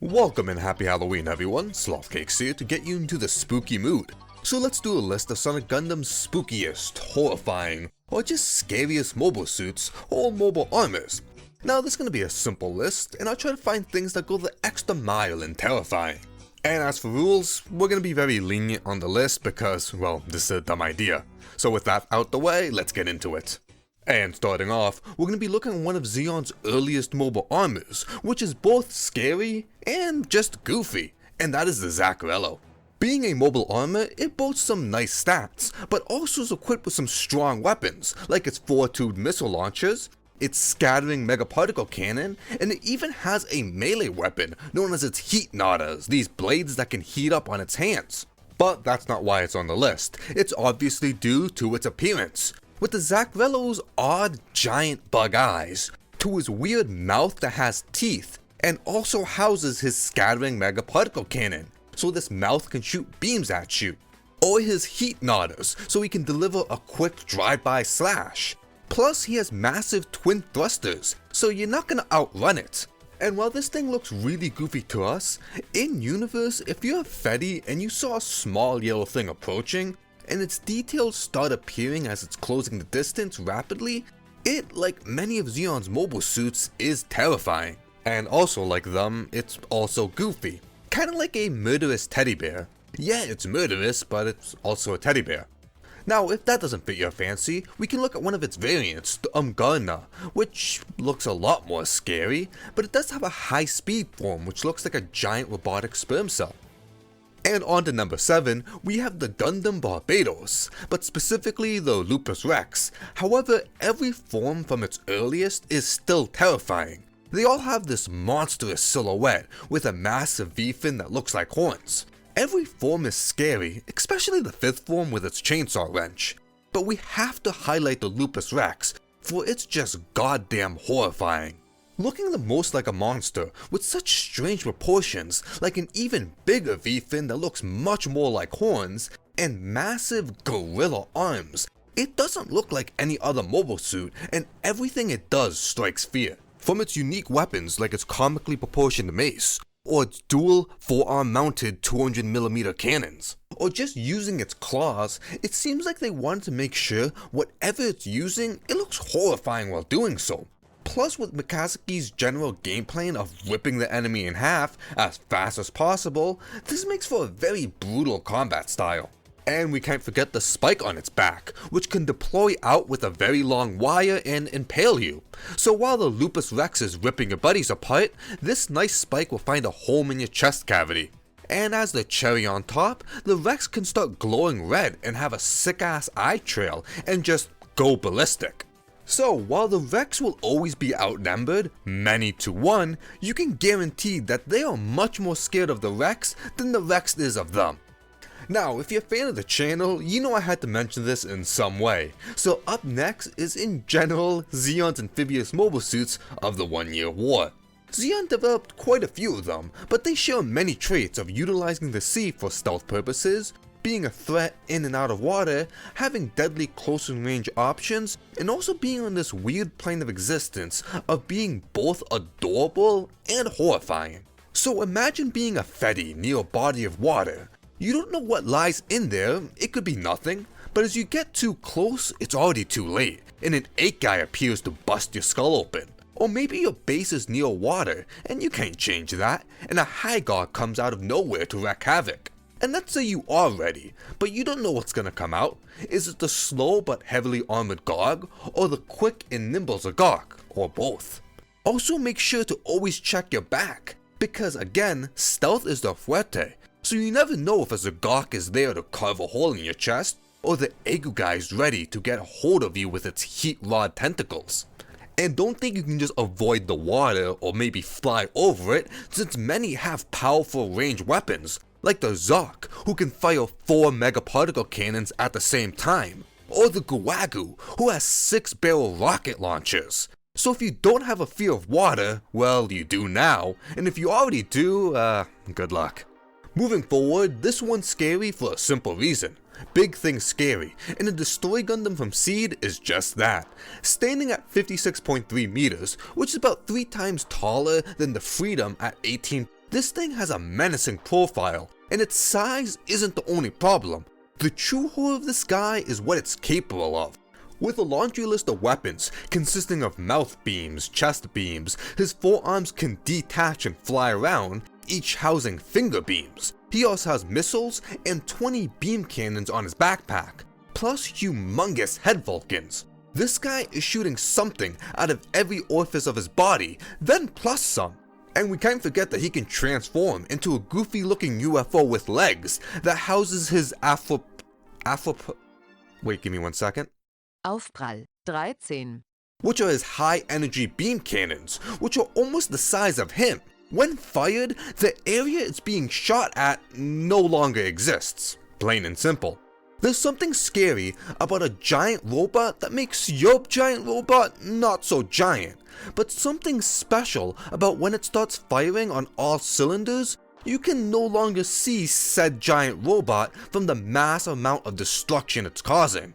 Welcome and happy Halloween everyone, Slothcakes here to get you into the spooky mood. So let's do a list of some of Gundam's spookiest, horrifying, or just scariest mobile suits or mobile armors. Now this is going to be a simple list, and I'll try to find things that go the extra mile in terrifying. And as for rules, we're going to be very lenient on the list because, well, this is a dumb idea. So with that out the way, let's get into it. And starting off, we're going to be looking at one of Zeon's earliest mobile armors, which is both scary and just goofy, and that is the Zaccarello. Being a mobile armor, it boasts some nice stats, but also is equipped with some strong weapons, like its 4-tubed missile launchers, its scattering megaparticle cannon, and it even has a melee weapon known as its heat knotters, these blades that can heat up on its hands. But that's not why it's on the list, it's obviously due to its appearance. With the Zaccarello's odd giant bug eyes, to his weird mouth that has teeth, and also houses his scattering megaparticle cannon, so this mouth can shoot beams at you, or his heat knotters, so he can deliver a quick drive-by slash. Plus he has massive twin thrusters, so you're not gonna outrun it. And while this thing looks really goofy to us, in universe, if you're a Fetty and you saw a small yellow thing approaching, and its details start appearing as it's closing the distance rapidly, it, like many of Zeon's mobile suits, is terrifying. And also like them, it's also goofy. Kinda like a murderous teddy bear. Yeah, it's murderous, but it's also a teddy bear. Now, if that doesn't fit your fancy, we can look at one of its variants, the Gundam, which looks a lot more scary, but it does have a high speed form which looks like a giant robotic sperm cell. And on to number 7, we have the Gundam Barbados, but specifically the Lupus Rex. However, every form from its earliest is still terrifying. They all have this monstrous silhouette with a massive V-fin that looks like horns. Every form is scary, especially the 5th form with its chainsaw wrench. But we have to highlight the Lupus Rex, for it's just goddamn horrifying. Looking the most like a monster, with such strange proportions, like an even bigger V-fin that looks much more like horns, and massive gorilla arms, it doesn't look like any other mobile suit, and everything it does strikes fear. From its unique weapons like its comically proportioned mace, or its dual 4-arm mounted 200mm cannons, or just using its claws, it seems like they wanted to make sure whatever it's using, it looks horrifying while doing so. Plus, with Mikazuki's general game plan of ripping the enemy in half as fast as possible, this makes for a very brutal combat style. And we can't forget the spike on its back, which can deploy out with a very long wire and impale you. So while the Lupus Rex is ripping your buddies apart, this nice spike will find a home in your chest cavity. And as the cherry on top, the Rex can start glowing red and have a sick ass eye trail and just go ballistic. So while the Rex will always be outnumbered, many to one, you can guarantee that they are much more scared of the Rex than the Rex is of them. Now, if you're a fan of the channel, you know I had to mention this in some way. So up next is in general Zeon's amphibious mobile suits of the 1-year war. Zeon developed quite a few of them, but they share many traits of utilizing the sea for stealth purposes, being a threat in and out of water, having deadly close range options, and also being on this weird plane of existence of being both adorable and horrifying. So imagine being a Fetty near a body of water. You don't know what lies in there, it could be nothing, but as you get too close, it's already too late, and an 8 guy appears to bust your skull open. Or maybe your base is near water, and you can't change that, and a high guard comes out of nowhere to wreak havoc. And let's say you are ready, but you don't know what's gonna come out. Is it the slow but heavily armored Garg, or the quick and nimble Zagok, or both? Also make sure to always check your back, because again, stealth is their fuerte, so you never know if a Zagok is there to carve a hole in your chest, or the Egu guy is ready to get a hold of you with its heat rod tentacles. And don't think you can just avoid the water or maybe fly over it, since many have powerful ranged weapons, like the Zark, who can fire 4 megaparticle cannons at the same time, or the Guagu, who has 6-barrel rocket launchers. So if you don't have a fear of water, well, you do now, and if you already do, good luck. Moving forward, this one's scary for a simple reason. Big Thing Scary, and the Destroy Gundam from Seed is just that, standing at 56.3 meters, which is about 3 times taller than the Freedom at 18 This thing has a menacing profile, and its size isn't the only problem. The true horror of this guy is what it's capable of. With a laundry list of weapons consisting of mouth beams, chest beams, his forearms can detach and fly around, each housing finger beams. He also has missiles and 20 beam cannons on his backpack, plus humongous head vulcans. This guy is shooting something out of every orifice of his body, then plus some. And we can't forget that he can transform into a goofy looking UFO with legs that houses his wait, give me 1 second. Aufprall 13. Which are his high energy beam cannons, which are almost the size of him. When fired, the area it's being shot at no longer exists. Plain and simple. There's something scary about a giant robot that makes your giant robot not so giant, but something special about when it starts firing on all cylinders, you can no longer see said giant robot from the massive amount of destruction it's causing.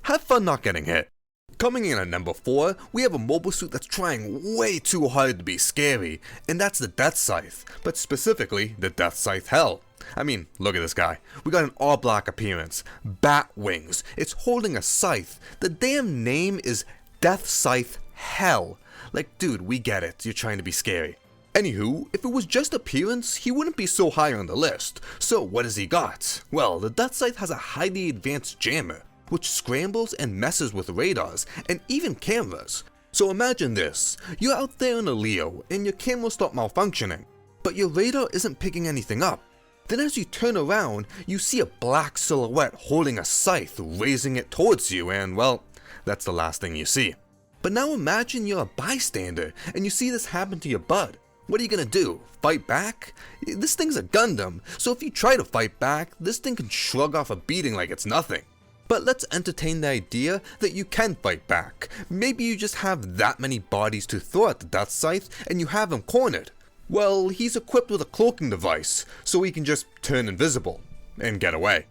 Have fun not getting hit. Coming in at number 4, we have a mobile suit that's trying way too hard to be scary, and that's the Death Scythe, but specifically the Death Scythe Hell. I mean, look at this guy. We got an all-black appearance, bat wings, it's holding a scythe. The damn name is Death Scythe Hell. Like, dude, we get it, you're trying to be scary. Anywho, if it was just appearance, he wouldn't be so high on the list. So what has he got? Well, the Death Scythe has a highly advanced jammer, which scrambles and messes with radars and even cameras. So imagine this, you're out there in a Leo and your camera stopped malfunctioning, but your radar isn't picking anything up. Then as you turn around, you see a black silhouette holding a scythe, raising it towards you, and well, that's the last thing you see. But now imagine you're a bystander and you see this happen to your bud. What are you gonna do? Fight back? This thing's a Gundam, so if you try to fight back, this thing can shrug off a beating like it's nothing. But let's entertain the idea that you can fight back. Maybe you just have that many bodies to throw at the Death Scythe and you have him cornered. Well, he's equipped with a cloaking device, so he can just turn invisible and get away.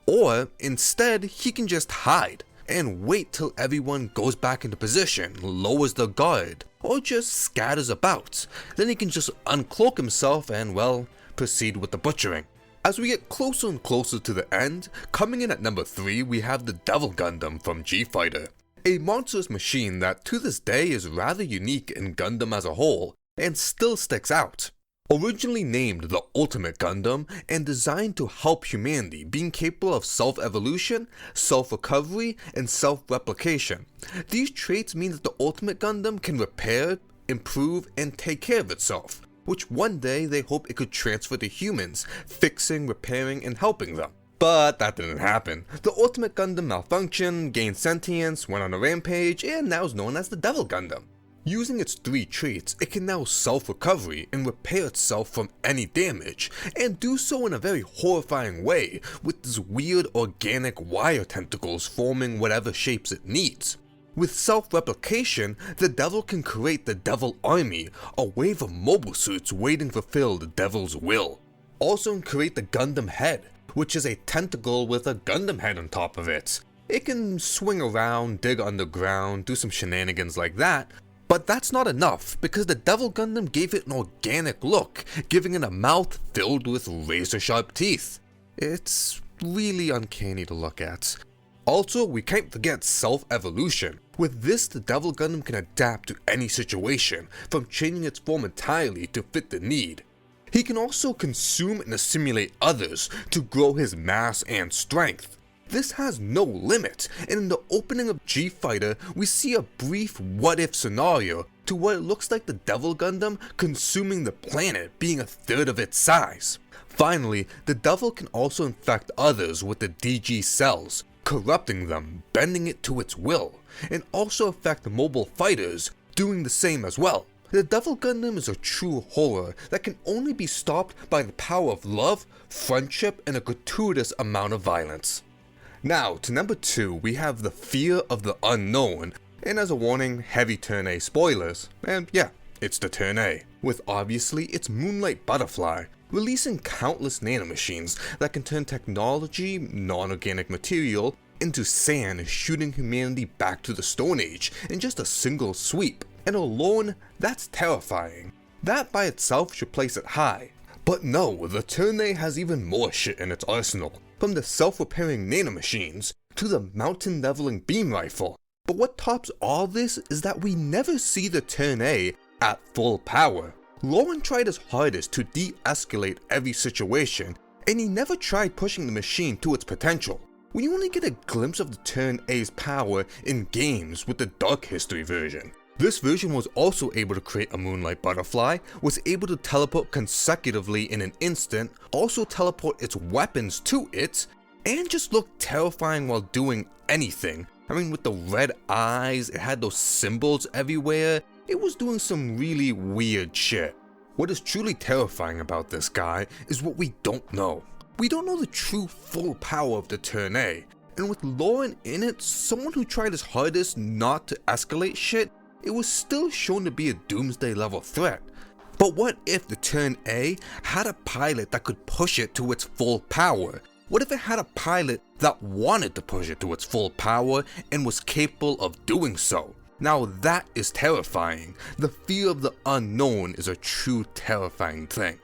Or instead, he can just hide and wait till everyone goes back into position, lowers their guard, or just scatters about. Then he can just uncloak himself and, well, proceed with the butchering. As we get closer and closer to the end, coming in at number 3 we have the Devil Gundam from G-Fighter. A monstrous machine that to this day is rather unique in Gundam as a whole, and still sticks out. Originally named the Ultimate Gundam and designed to help humanity, being capable of self-evolution, self-recovery, and self-replication. These traits mean that the Ultimate Gundam can repair, improve, and take care of itself, which one day they hope it could transfer to humans, fixing, repairing, and helping them. But that didn't happen. The Ultimate Gundam malfunctioned, gained sentience, went on a rampage, and now is known as the Devil Gundam. Using its 3 traits, it can now self-recovery and repair itself from any damage, and do so in a very horrifying way, with these weird organic wire tentacles forming whatever shapes it needs. With self-replication, the Devil can create the Devil Army, a wave of mobile suits waiting to fulfill the Devil's will. Also create the Gundam Head, which is a tentacle with a Gundam head on top of it. It can swing around, dig underground, do some shenanigans like that. But that's not enough, because the Devil Gundam gave it an organic look, giving it a mouth filled with razor-sharp teeth. It's really uncanny to look at. Also, we can't forget self-evolution. With this, the Devil Gundam can adapt to any situation, from changing its form entirely to fit the need. He can also consume and assimilate others to grow his mass and strength. This has no limit, and in the opening of G-Fighter, we see a brief what-if scenario to what it looks like the Devil Gundam consuming the planet, being 1/3 of its size. Finally, the Devil can also infect others with the DG cells, corrupting them, bending it to its will, and also affect mobile fighters, doing the same as well. The Devil Gundam is a true horror that can only be stopped by the power of love, friendship, and a gratuitous amount of violence. Now, to number 2, we have the Fear of the Unknown, and as a warning, heavy Turn A spoilers, and yeah, it's the Turn A, with obviously its Moonlight Butterfly, releasing countless nanomachines that can turn technology, non-organic material, into sand, shooting humanity back to the Stone Age in just a single sweep, and alone, that's terrifying. That by itself should place it high, But no, the Turn A has even more shit in its arsenal, from the self-repairing nanomachines to the mountain-leveling beam rifle. But what tops all this is that we never see the Turn A at full power. Lauren tried his hardest to de-escalate every situation, and he never tried pushing the machine to its potential. We only get a glimpse of the Turn A's power in games with the Dark History version. This version was also able to create a moonlight butterfly, was able to teleport consecutively in an instant, also teleport its weapons to it, and just looked terrifying while doing anything. I mean, with the red eyes, it had those symbols everywhere, it was doing some really weird shit. What is truly terrifying about this guy is what we don't know. We don't know the true full power of the Turn A, and with Lauren in it, someone who tried his hardest not to escalate shit, it was still shown to be a doomsday level threat. But what if the Turn A had a pilot that could push it to its full power? What if it had a pilot that wanted to push it to its full power and was capable of doing so? Now that is terrifying. The fear of the unknown is a true terrifying thing.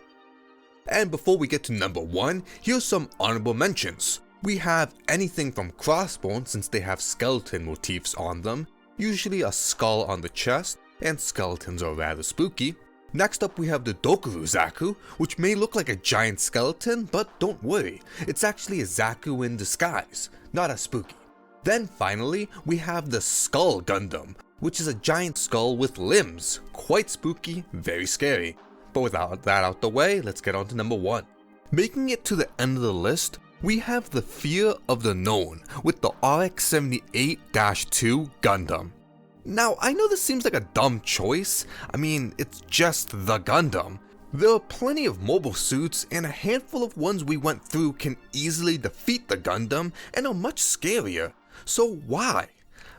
And before we get to number 1, here's some honorable mentions. We have anything from Crossbone, since they have skeleton motifs on them, usually a skull on the chest, and skeletons are rather spooky. Next up we have the Dokuru Zaku, which may look like a giant skeleton, but don't worry, it's actually a Zaku in disguise, not as spooky. Then finally, we have the Skull Gundam, which is a giant skull with limbs, quite spooky, very scary. But without that out the way, let's get on to number 1. Making it to the end of the list, we have the Fear of the Known with the RX-78-2 Gundam. Now, I know this seems like a dumb choice, I mean, it's just the Gundam. There are plenty of mobile suits, and a handful of ones we went through can easily defeat the Gundam and are much scarier. So why?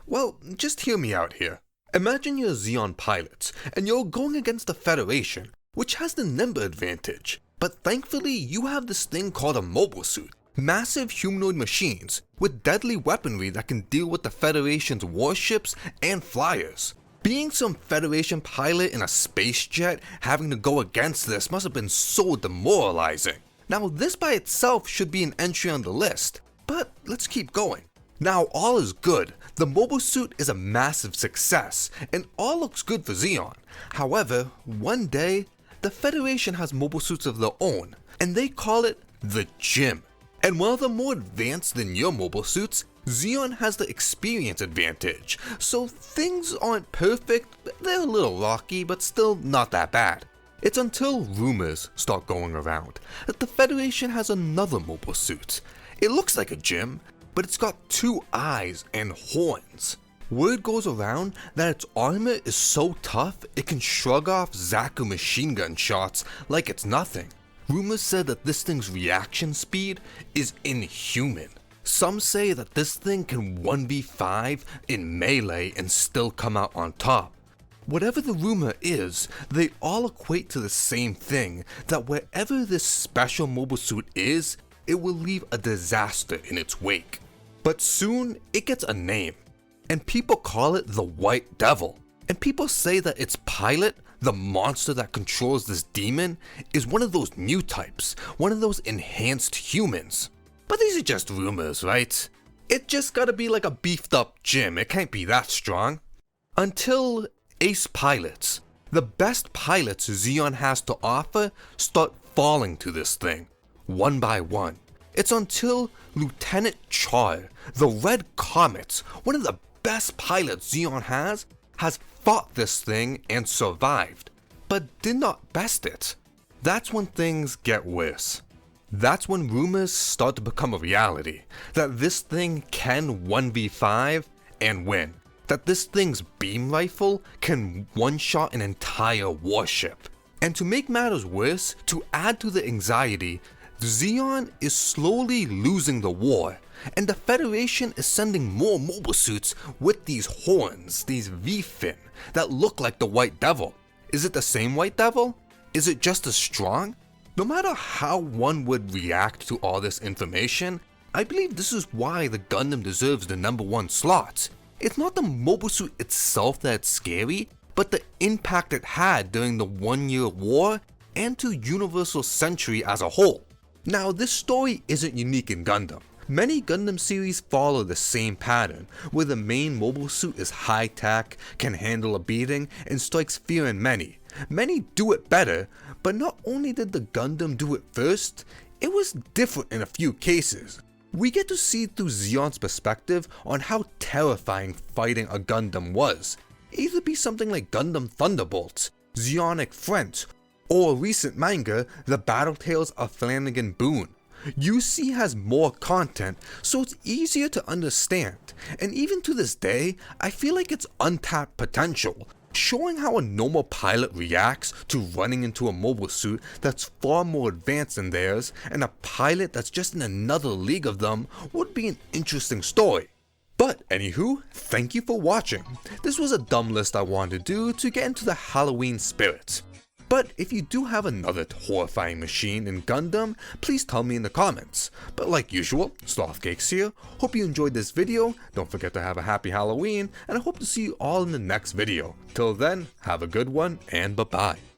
Well, just hear me out here. Imagine you're a Zeon pilot, and you're going against the Federation, which has the number advantage. But thankfully, you have this thing called a mobile suit. Massive humanoid machines with deadly weaponry that can deal with the Federation's warships and flyers. Being some Federation pilot in a space jet having to go against this must have been so demoralizing. Now this by itself should be an entry on the list, but let's keep going. Now all is good, the mobile suit is a massive success, and all looks good for Zeon. However, one day, the Federation has mobile suits of their own, and they call it the Gym. And while they're more advanced than your mobile suits, Zeon has the experience advantage, so things aren't perfect, they're a little rocky, but still not that bad. It's until rumors start going around that the Federation has another mobile suit. It looks like a Gym, but it's got 2 eyes and horns. Word goes around that its armor is so tough it can shrug off Zaku machine gun shots like it's nothing. Rumors said that this thing's reaction speed is inhuman. Some say that this thing can 1v5 in melee and still come out on top. Whatever the rumor is, they all equate to the same thing, that wherever this special mobile suit is, it will leave a disaster in its wake. But soon, it gets a name, and people call it the White Devil. And people say that its pilot, the monster that controls this demon, is one of those new types, one of those enhanced humans. But these are just rumors, right? It just gotta be like a beefed up Gym, it can't be that strong. Until ace pilots, the best pilots Zeon has to offer, start falling to this thing, one by one. It's until Lieutenant Zhar, the Red Comet, one of the best pilots Zeon has fought this thing and survived, but did not best it. That's when things get worse. That's when rumors start to become a reality, that this thing can 1v5 and win, that this thing's beam rifle can one-shot an entire warship. And to make matters worse, to add to the anxiety, Zeon is slowly losing the war, and the Federation is sending more mobile suits with these horns, these V-fin, that look like the White Devil. Is it the same White Devil? Is it just as strong? No matter how one would react to all this information, I believe this is why the Gundam deserves the number 1 slot. It's not the mobile suit itself that's scary, but the impact it had during the 1-year war and to Universal Century as a whole. Now, this story isn't unique in Gundam. Many Gundam series follow the same pattern, where the main mobile suit is high-tech, can handle a beating, and strikes fear in many. Many do it better, but not only did the Gundam do it first, it was different in a few cases. We get to see through Zeon's perspective on how terrifying fighting a Gundam was. Either be something like Gundam Thunderbolts, Zeonic Friends, or recent manga, The Battle Tales of Flanagan Boone. UC has more content, so it's easier to understand, and even to this day, I feel like it's untapped potential, showing how a normal pilot reacts to running into a mobile suit that's far more advanced than theirs, and a pilot that's just in another league of them would be an interesting story. But anywho, thank you for watching. This was a dumb list I wanted to do to get into the Halloween spirit. But if you do have another horrifying machine in Gundam, please tell me in the comments. But like usual, Slothcakes here, hope you enjoyed this video, don't forget to have a happy Halloween, and I hope to see you all in the next video. Till then, have a good one, and bye bye.